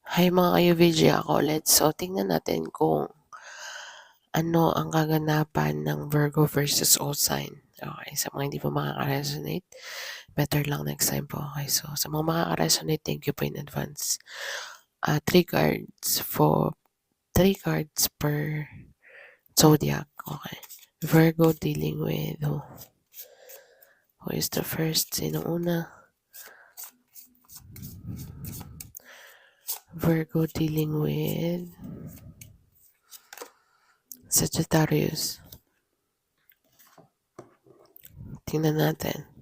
Hi mga ka-UVG, ako ulit. So, tingnan natin kung ano ang kaganapan ng Virgo versus all sign. Okay, sa mga hindi pa makaka-resonate, better lang next time po. Okay, so sa mga makaka-resonate, thank you po in advance. Three cards for 3 cards per zodiac. Okay. Virgo dealing with who is the first? Sino una? Virgo dealing with Sagittarius. Tingnan natin.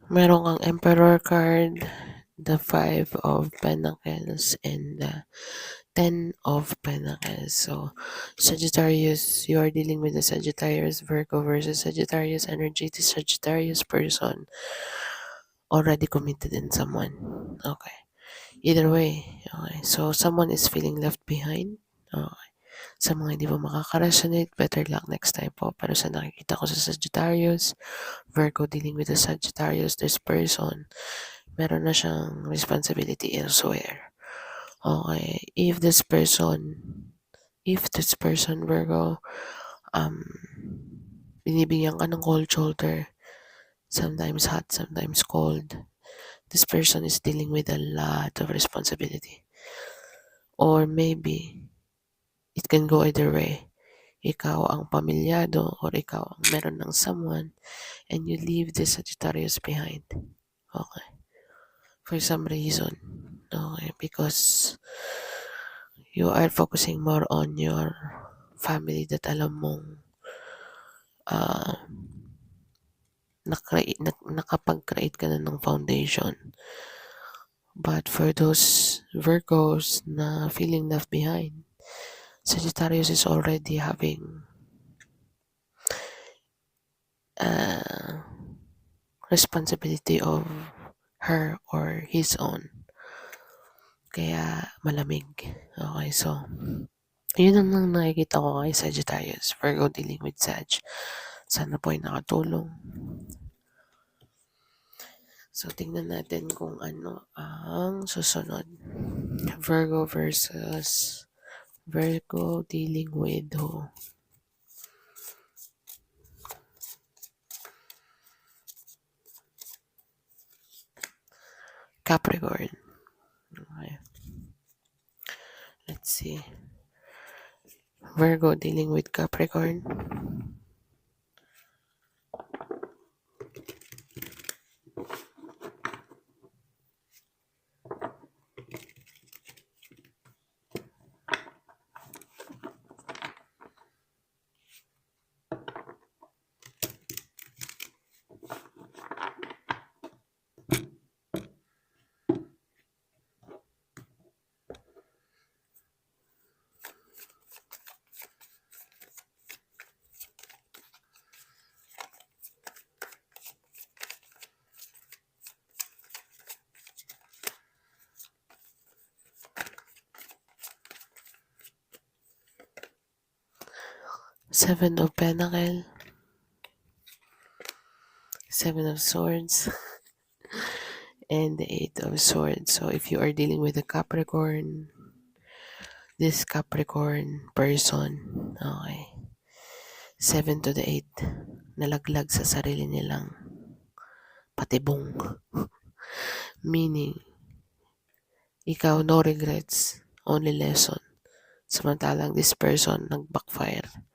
Meron kang Emperor card, the 5 of Pentacles, and the 10 of Pentacles. So, Sagittarius, you are dealing with the Sagittarius Virgo versus Sagittarius energy. The Sagittarius person already committed in someone. Okay. Either way, okay. So, someone is feeling left behind. Okay. Sa mga hindi pa makaka-resonate, better luck next time po. Pero sa nakikita ko sa Sagittarius, Virgo dealing with the Sagittarius, this person, meron na siyang responsibility elsewhere. Okay, if this person Virgo, um, binibigyan ka ng cold shoulder, sometimes hot, sometimes cold, this person is dealing with a lot of responsibility. Or maybe, it can go either way. Ikaw ang pamilyado or ikaw ang meron ng someone and you leave the Sagittarius behind. Okay. For some reason. Okay. Because you are focusing more on your family that alam mong nakapag-create ka na ng foundation. But for those Virgos na feeling left behind, Sagittarius is already having responsibility of her or his own. Kaya malamig. Okay, so yun ang nakikita ko kay Sagittarius. Virgo dealing with Sag. Sana po ay nakatulong. So, tingnan natin kung ano ang susunod. Virgo versus Virgo dealing with who? Capricorn. Okay. Let's see. Virgo dealing with Capricorn. Seven of Pentacles. Seven of Swords. And the Eight of Swords. So if you are dealing with a Capricorn, this Capricorn person, okay, 7 to the 8, nalaglag sa sarili nilang patibong. Meaning, ikaw no regrets, only lesson. Samantalang this person nag-backfire.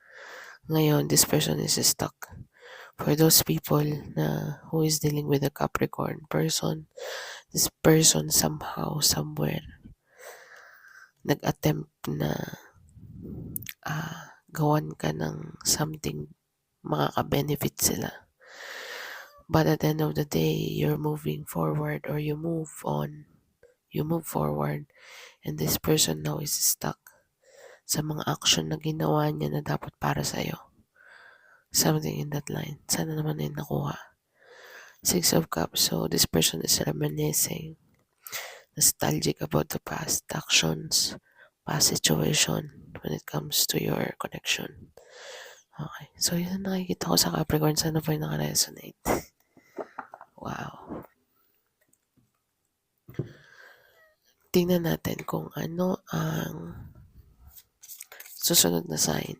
Ngayon, this person is stuck. For those people na who is dealing with a Capricorn person, this person somehow, somewhere, nag-attempt na gawan ka ng something makaka-benefit sila. But at the end of the day, you're moving forward or you move forward, and this person now is stuck sa mga action na ginawa niya na dapat para sa'yo. Something in that line. Sana naman ay nakuha. Six of Cups. So this person is reminiscing, nostalgic about the past actions, past situation when it comes to your connection. Okay. So yun ang nakikita ko sa Capricorn. Sana po yung naka-resonate. Wow. Tingnan natin kung ano ang susunod na sign.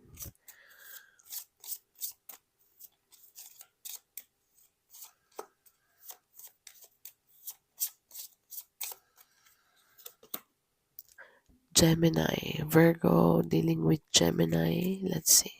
Gemini. Virgo dealing with Gemini. Let's see.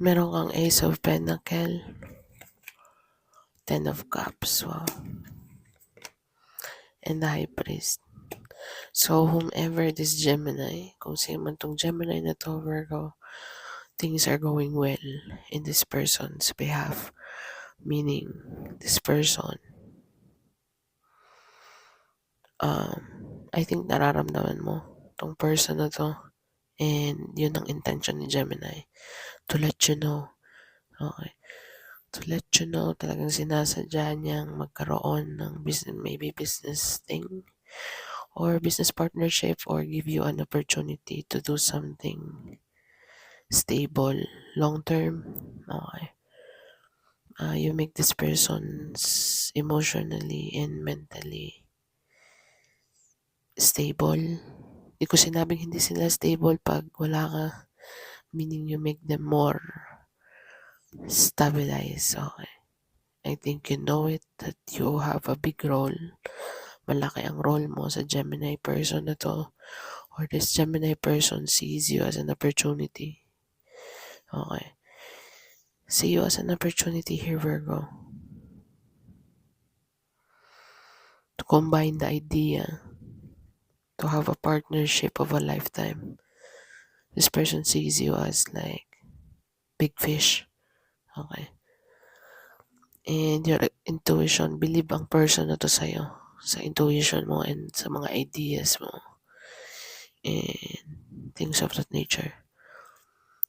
Meron kang Ace of Pentacle, Ten of Cups, wow, and the High Priest. So, whomever this Gemini, kung sino man tong Gemini na to, Virgo, things are going well in this person's behalf. Meaning, this person, I think nararamdaman mo tong person na to, and yun ang intention ni Gemini, to let you know. Okay. To let you know, talagang sinasadya niyang magkaroon ng business, maybe business thing, or business partnership, or give you an opportunity to do something stable, long term. Okay. You make this person's emotionally and mentally stable. Hindi ko sinabing hindi sila stable pag wala ka. Meaning you make them more stabilized. Okay. I think you know it, that you have a big role. Malaki ang role mo sa Gemini person na to, or this Gemini person sees you as an opportunity. Okay. See you as an opportunity here, Virgo, to combine the idea, to have a partnership of a lifetime. This person sees you as like big fish. Okay. And your intuition, believe ang person na to sa'yo, sa intuition mo and sa mga ideas mo and things of that nature.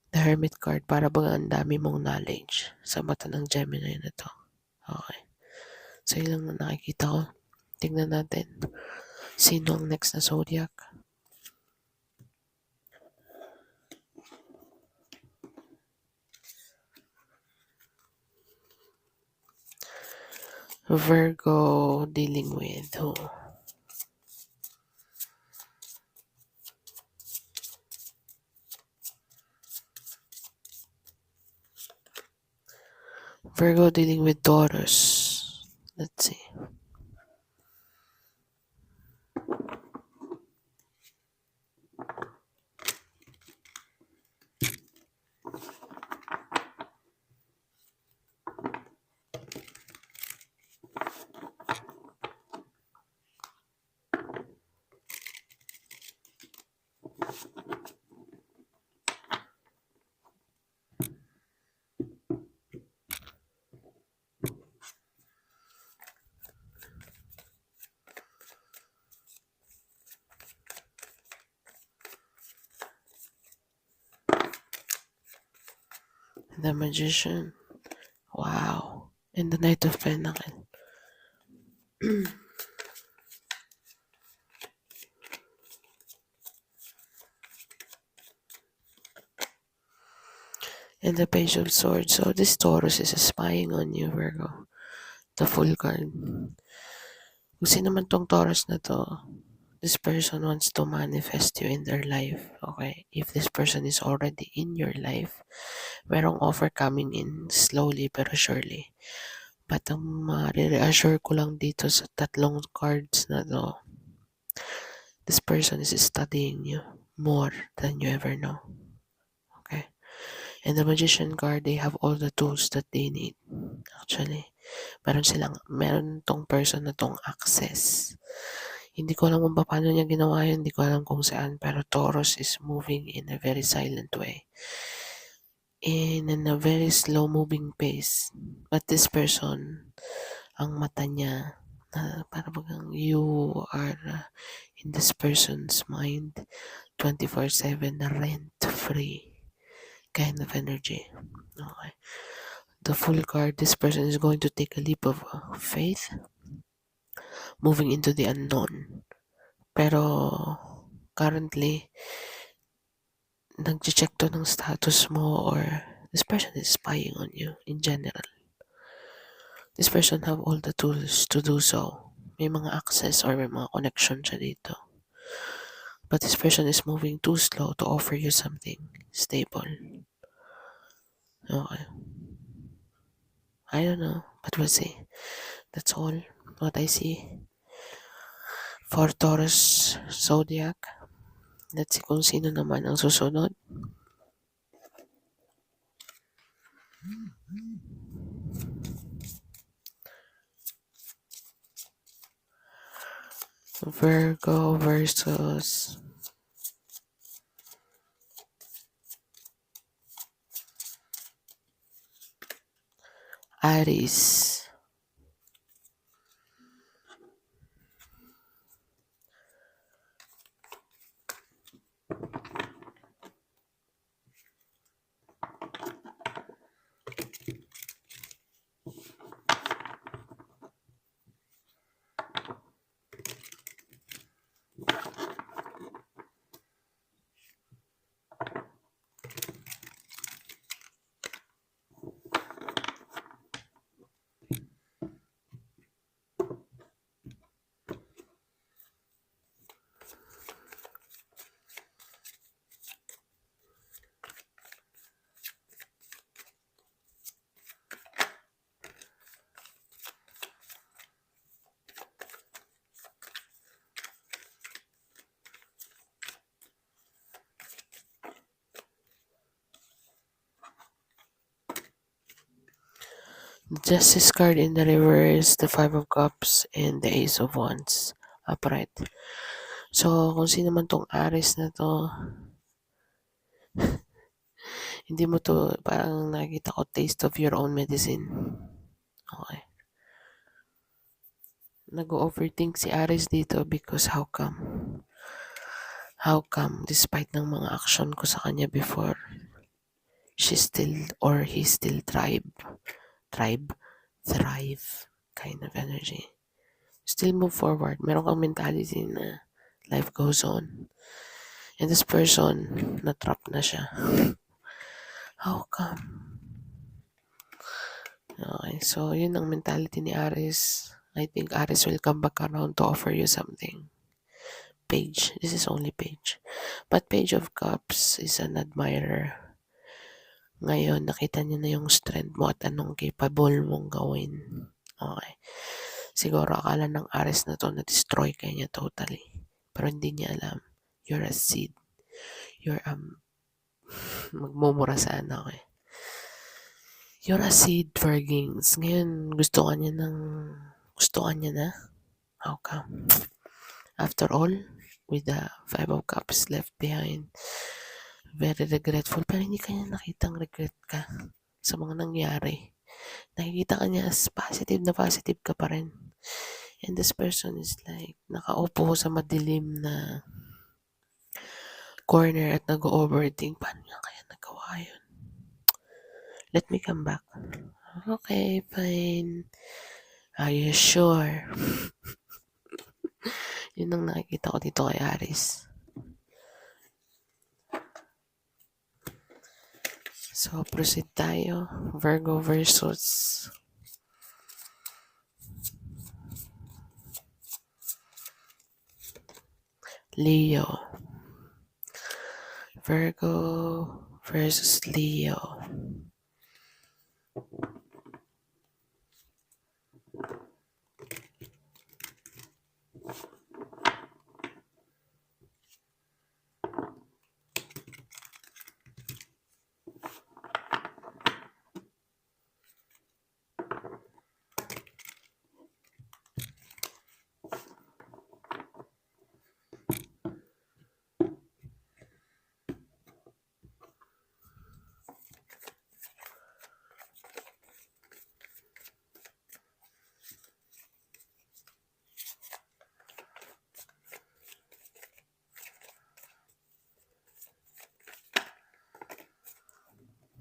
The Hermit card, para bang ang dami mong knowledge sa mata ng Gemini na to. Okay. So yun lang na nakikita ko. Tingnan natin sino ang next na zodiac. Virgo dealing with who? Virgo dealing with Taurus. Let's see. The Magician. Wow. And the Knight of Pentacles. And the Page of Swords. So this Taurus is spying on you, Virgo. The Full card. Kung sino man tong Taurus na to, this person wants to manifest you in their life. Okay? If this person is already in your life, merong offer coming in slowly pero surely. But ang ma-reassure ko lang dito sa tatlong cards na to, this person is studying you more than you ever know. Okay? And the Magician card, they have all the tools that they need. Actually, meron tong person na tong access. Hindi ko alam kung paano niya ginawa yun, hindi ko alam kung saan, pero Taurus is moving in a very silent way. In a very slow moving pace. But this person, ang mata niya, parang you are in this person's mind 24/7 na rent-free kind of energy. Okay. The Full card, this person is going to take a leap of faith, moving into the unknown. Pero currently, nag-check to ng status mo, or this person is spying on you in general. This person have all the tools to do so. May mga access or may mga connection siya dito. But this person is moving too slow to offer you something stable. Okay. I don't know, but we'll see. That's all what I see for Taurus Zodiac. Let's see kung sino naman ang susunod. Virgo versus Aries. Justice card in the reverse, the Five of Cups, and the Ace of Wands upright. So, kung sino man tong Aries na to, hindi mo to, parang nakikita ko taste of your own medicine. Okay. Nag-overthink si Aries dito because how come? How come, despite ng mga action ko sa kanya before, she still or he still thrive kind of energy. Still move forward. Meron kang mentality na life goes on. And this person, na-trap na siya. How come? Okay, so yun ang mentality ni Aries. I think Aries will come back around to offer you something. Page. This is only Page. But Page of Cups is an admirer. Ngayon, nakita niya na yung strength mo at anong capable mong gawin. Okay. Siguro akala ng Aries na to na-destroy ka niya totally. Pero hindi niya alam. You're a seed. You're magmumura sana ako eh. You're a seed for kings. Ngayon, gusto ka niya na? How come? After all, with the Five of Cups left behind, very regretful. Pero hindi ka niya nakitang regret ka sa mga nangyari. Nakikita ka niya as positive na positive ka pa rin. And this person is like, nakaupo sa madilim na corner at nag-overthink. Paano niya kaya nagawa yun? Let me come back. Okay, fine. Are you sure? Yun ang nakikita ko dito kay Aris. So, proceed tayo. Virgo versus Leo. Virgo versus Leo.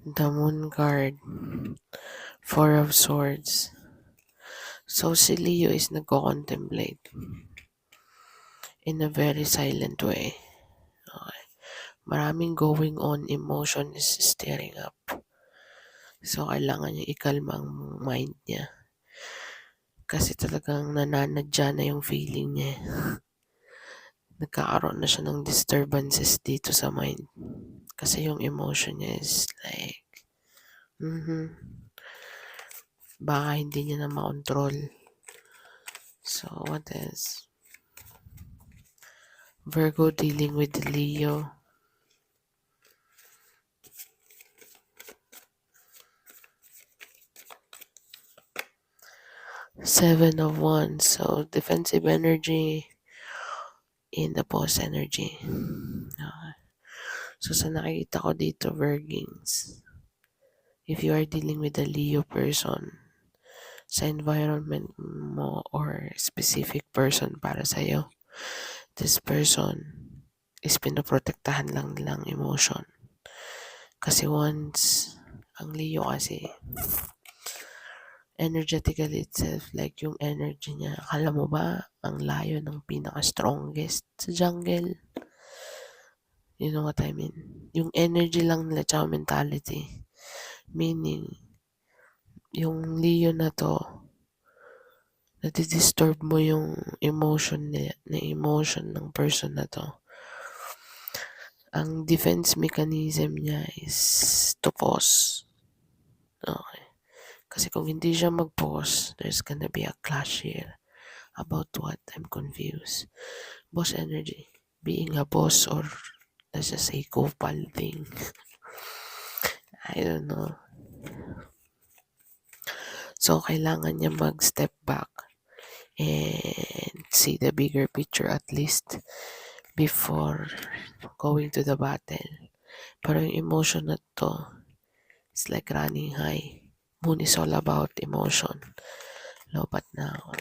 The Moon card. Four of Swords. So, si Leo is nagko-contemplate in a very silent way. Okay. Maraming going on, emotion is stirring up. So, kailangan niya ikalma ang mind niya. Kasi talagang nananadya na yung feeling niya. Nagkakaroon na siya ng disturbances dito sa mind. Kasi yung emotion niya is like, baka hindi niya na makontrol. So, what is Virgo dealing with Leo? Seven of Wands. So, defensive energy in the boss energy. Okay. So, sa nakikita ko dito, Virgins, if you are dealing with a Leo person, sa environment mo or specific person para sa'yo, this person is pinoprotektahan lang nilang emotion. Kasi once, ang Leo kasi, energetically itself, like yung energy niya, akala mo ba, ang layo ng pinaka-strongest sa jungle? You know what I mean? Yung energy lang nila, tsaka mentality. Meaning, yung Leo na to, nadidisturb mo yung emotion niya, na emotion ng person na to. Ang defense mechanism niya is to pause. Okay. Kasi kung hindi siya mag-pause, there's gonna be a clash here. About what? I'm confused. Boss energy. Being a boss or let's just say kopal thing. I don't know. So, kailangan niya mag-step back and see the bigger picture at least before going to the battle. Pero yung emotion na to, it's like running high. Moon is all about emotion. Low but now.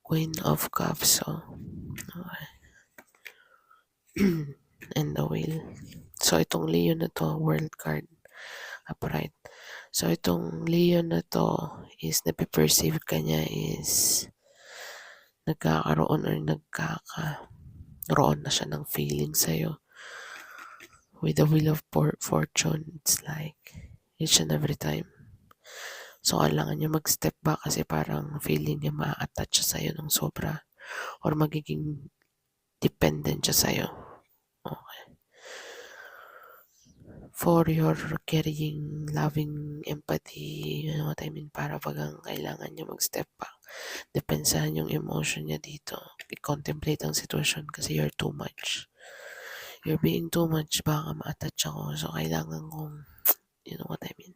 Queen of Cups. So, okay. And the Wheel. So, itong Leo na to, World card. Upright. So, itong Leo na to is napiperceive ka niya is nagkakaroon or nagkakaroon na siya ng feeling sa'yo. With the Wheel of Fortune, it's like each and every time. So, kailangan niya mag-step back kasi parang feeling niya ma-attach siya sa'yo ng sobra or magiging dependent siya sa'yo. Okay. For your carrying, loving empathy, you know what I mean? Para bagang kailangan niya mag-step back. Depensahan yung emotion niya dito. I-contemplate ang sitwasyon kasi you're too much. You're being too much, baka ma-attach ako. So, kailangan kong, you know what I mean?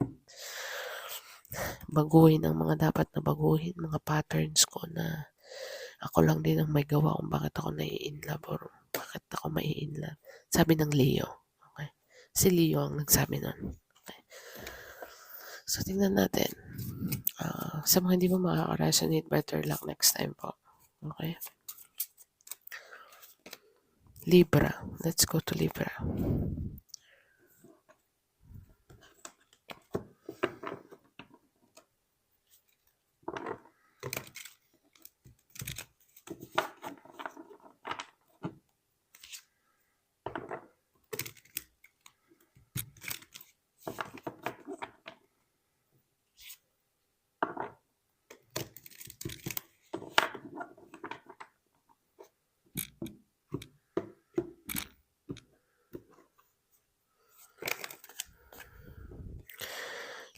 Baguhin ang mga dapat na baguhin, mga patterns ko na ako lang din ang may gawa kung bakit ako nai-inlove or bakit ako mai-inlove. Sabi ng Leo. Okay? Si Leo ang nagsabi nun. Okay? So, tingnan natin. Sa mga hindi mo makaka-resonate, better luck next time po. Okay? Libra. Let's go to Libra.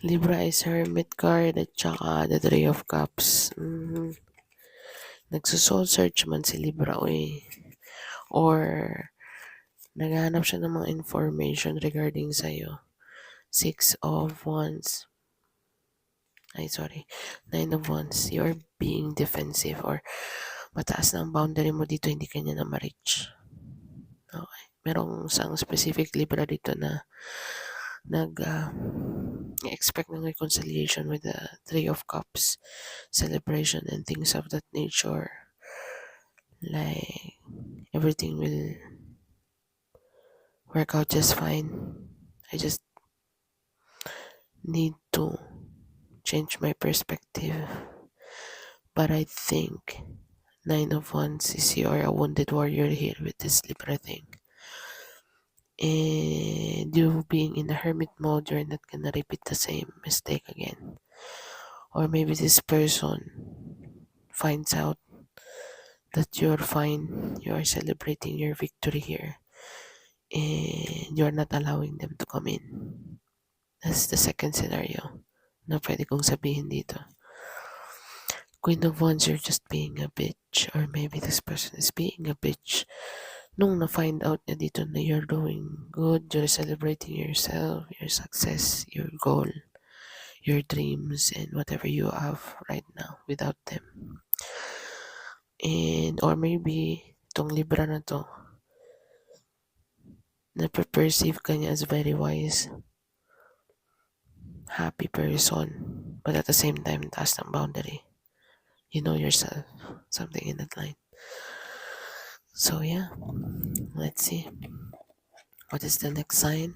Libra is Hermit card at saka the Three of Cups. Nagsusoul search man si Libra or naghahanap siya ng mga information regarding sa'yo. Six of Wands. Nine of Wands. You're being defensive or mataas na ang boundary mo dito, hindi kanya na ma-reach. Okay. Merong isang specific Libra dito na expect ng reconciliation with the Three of Cups, celebration and things of that nature. Like, everything will work out just fine. I just need to change my perspective. But I think Nine of Wands is you're a wounded warrior here with this Libra thing. And you being in a hermit mode, you're not gonna repeat the same mistake again. Or maybe this person finds out that you're fine, you are celebrating your victory here, and you're not allowing them to come in. That's the second scenario na pwede kong sabihin dito. Queen of Wands, you're just being a bitch, or maybe this person is being a bitch. Nung na-find out niya dito na you're doing good, you're celebrating yourself, your success, your goal, your dreams, and whatever you have right now without them. And, or maybe, itong Libra na to, na-perceive ka niya as very wise, happy person, but at the same time, taas ng boundary. You know yourself, something in that line. So yeah, let's see. What is the next sign?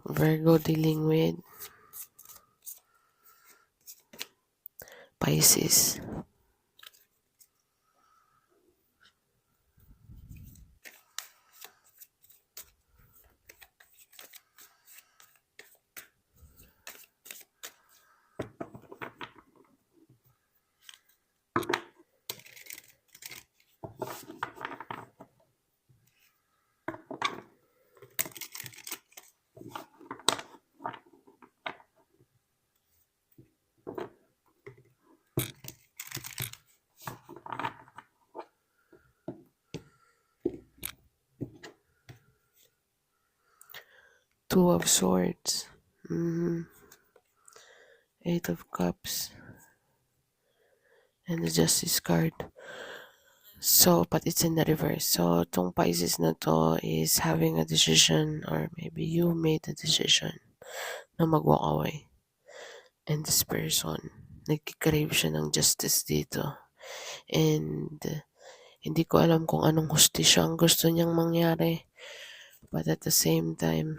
Virgo dealing with Pisces. Two of Swords. Eight of Cups. And the Justice card. So, but it's in the reverse. So, itong Pisces na to is having a decision, or maybe you made a decision na mag-walk away. And this person, nagkikrave siya ng justice dito. And hindi ko alam kung anong hustisya ang gusto niyang mangyari. But at the same time,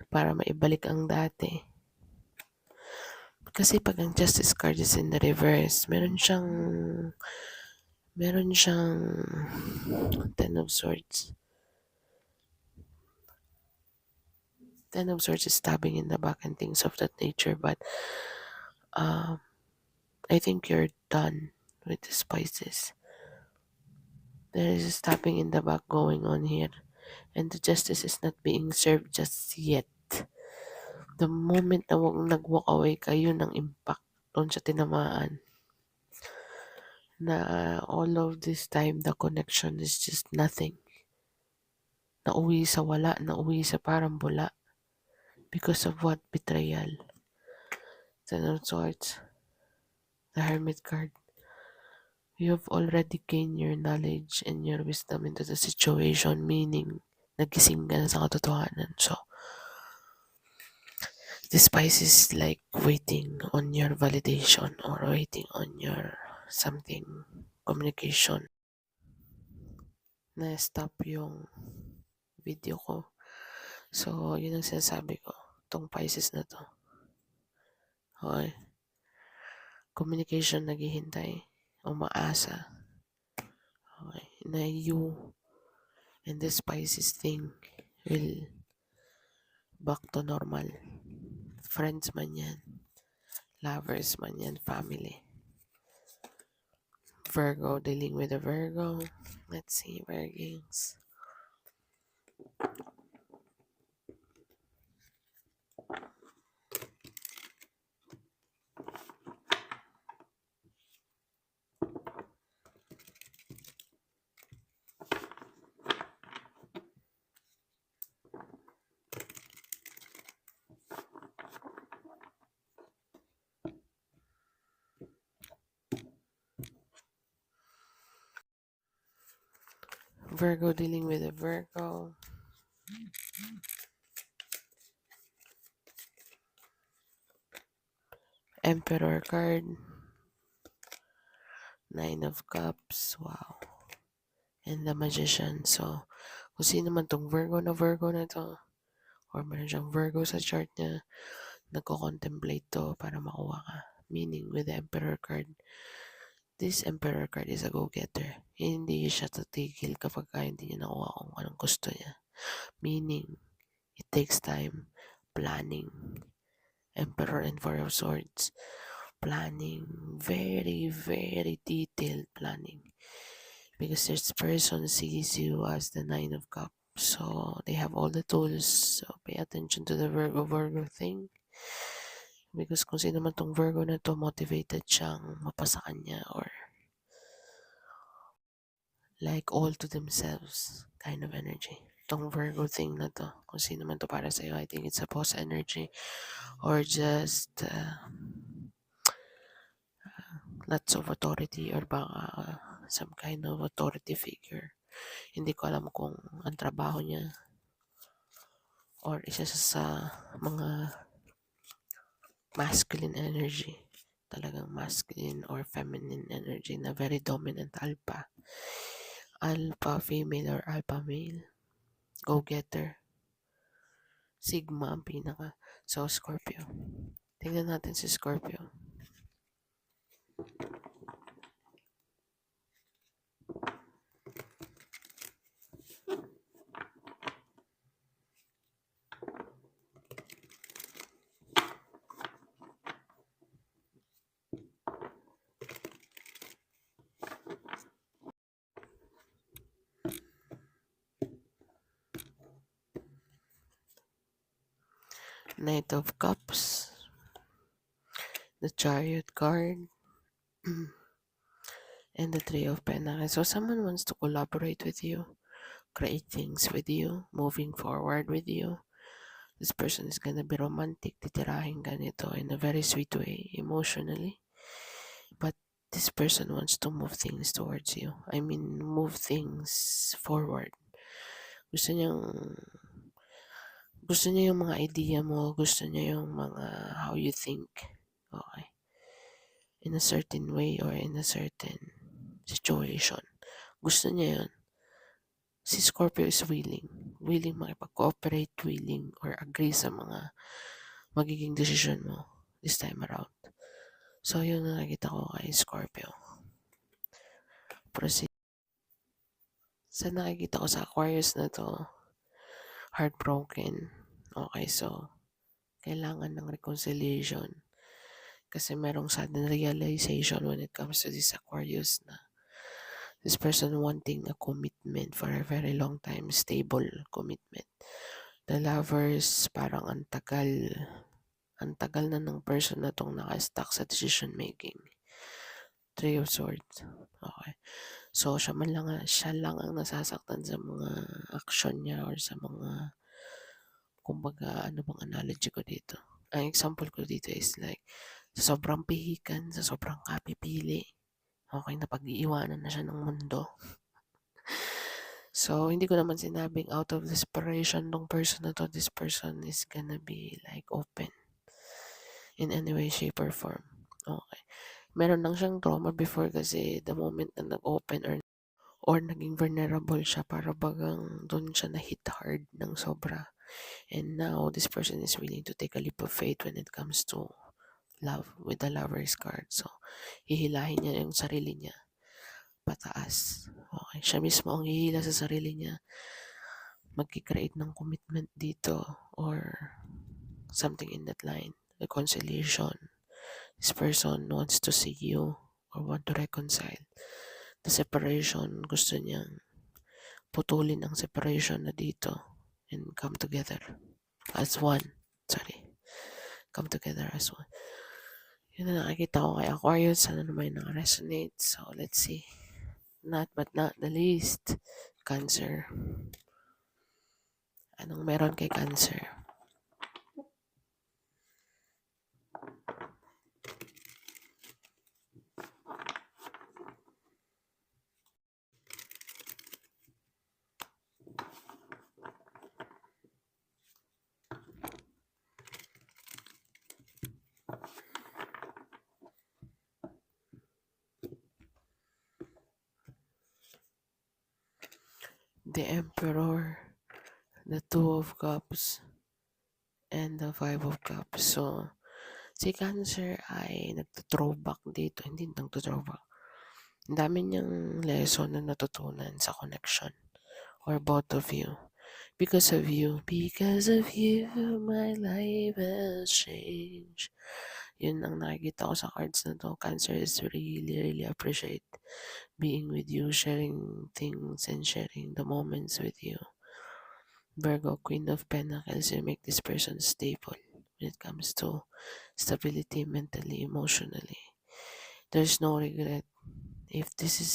para maibalik ang dati. Kasi pag ang Justice card is in the reverse, meron siyang Ten of Swords. Ten of Swords is stabbing in the back and things of that nature, but I think you're done with the Pisces. There is a stabbing in the back going on here, and the justice is not being served just yet. The moment na nag-walk away kayo ng impact doon sa tinamaan, na all of this time the connection is just nothing. Nauwi sa wala, nauwi sa parang bula. Because of what? Betrayal. Ten of Swords. The Hermit card. You have already gained your knowledge and your wisdom into the situation, meaning nagising ka na sa katotohanan. So, this Pisces is like waiting on your validation or waiting on your something, communication. Na-stop yung video ko. So, yun ang sinasabi ko. Itong Pisces na to. Okay. Communication naghihintay. Umaasa. Okay. Na you and this Pisces thing will back to normal. Friends man yan. Lovers man yan. Family. Virgo, dealing with a Virgo. Let's see, Virgins. Virgo dealing with a Virgo. Emperor card. Nine of Cups. Wow. And the Magician. So, kung sino man tong Virgo na to, or meron siyang Virgo sa chart niya, nagko-contemplate to para makuha ka. Meaning, with the Emperor card, this Emperor card is a go-getter. Hindi siya tatigil kapag hindi niya nakuha kung anong gusto niya. Meaning, it takes time, planning. Emperor and Four of Swords. Planning. Very, very detailed planning. Because this person sees you as the Nine of Cups. So, they have all the tools. So, pay attention to the Virgo thing. Because kung sino man tong Virgo na to, motivated siyang mapasa kanya or like all to themselves kind of energy. Tong Virgo thing na to, kung sino man to para sa'yo, I think it's a boss energy or just lots of authority or baka some kind of authority figure. Hindi ko alam kung ang trabaho niya or isa sa mga masculine energy. Talagang masculine or feminine energy na very dominant alpha. Alpha female or alpha male. Go-getter. Sigma ang pinaka. So, Scorpio. Tingnan natin si Scorpio. Knight of Cups. The Chariot card. And the Three of Pentacles. So, someone wants to collaborate with you, create things with you, moving forward with you. This person is gonna be romantic, titirahin ganito in a very sweet way, emotionally. But this person wants to move things towards you. I mean, move things forward. Gusto niya yung mga idea mo, gusto niya yung mga how you think. Okay. In a certain way or in a certain situation. Gusto niya yun. Si Scorpio is willing makipag-cooperate, willing or agree sa mga magiging decision mo this time around. So, yun na nakita ko kay Scorpio. Proceed. Sa nakikita ko sa Aquarius na to, heartbroken. Okay, so, kailangan ng reconciliation. Kasi merong sudden realization when it comes to this Aquarius na this person wanting a commitment for a very long time, stable commitment. The Lovers, parang ang tagal na ng person na tong naka-stuck sa decision making. Three of Swords. Okay. So, siya lang ang nasasaktan sa mga action niya or sa mga, kumbaga, ano bang analogy ko dito? Ang example ko dito is like, sa sobrang pihikan, sa sobrang kapipili, okay, na pag-iiwanan na siya ng mundo. So, hindi ko naman sinabing out of desperation ng person na to, this person is gonna be like open in any way, shape, or form. Okay. Meron lang siyang trauma before kasi the moment na nag-open or naging vulnerable siya, para bagang doon siya na-hit hard ng sobra. And now, this person is willing to take a leap of faith when it comes to love with the Lover's card. So, hihilahin niya yung sarili niya pataas. Okay. Siya mismo ang hihila sa sarili niya. Mag-create ng commitment dito or something in that line. Reconciliation. This person wants to see you or want to reconcile. The separation, gusto niyang putulin ang separation na dito and come together as one. Sorry. Come together as one. Yun na nakikita ko kay Aquarius. Sana naman naka-resonate. So, let's see. Not but not the least, Cancer. Anong meron kay Cancer? The Emperor, the Two of Cups, and the Five of Cups. So, si Cancer ay nagto-throwback dito. Hindi nagto-throwback. Ang dami niyang lesson na natutunan sa connection or both of you. Because of you, my life has changed. Yun ang nakikita ko sa cards na to. Cancer is really appreciate being with you, sharing things and sharing the moments with you. Virgo, Queen of Pentacles, you make this person stable when it comes to stability mentally, emotionally. There's no regret. If this is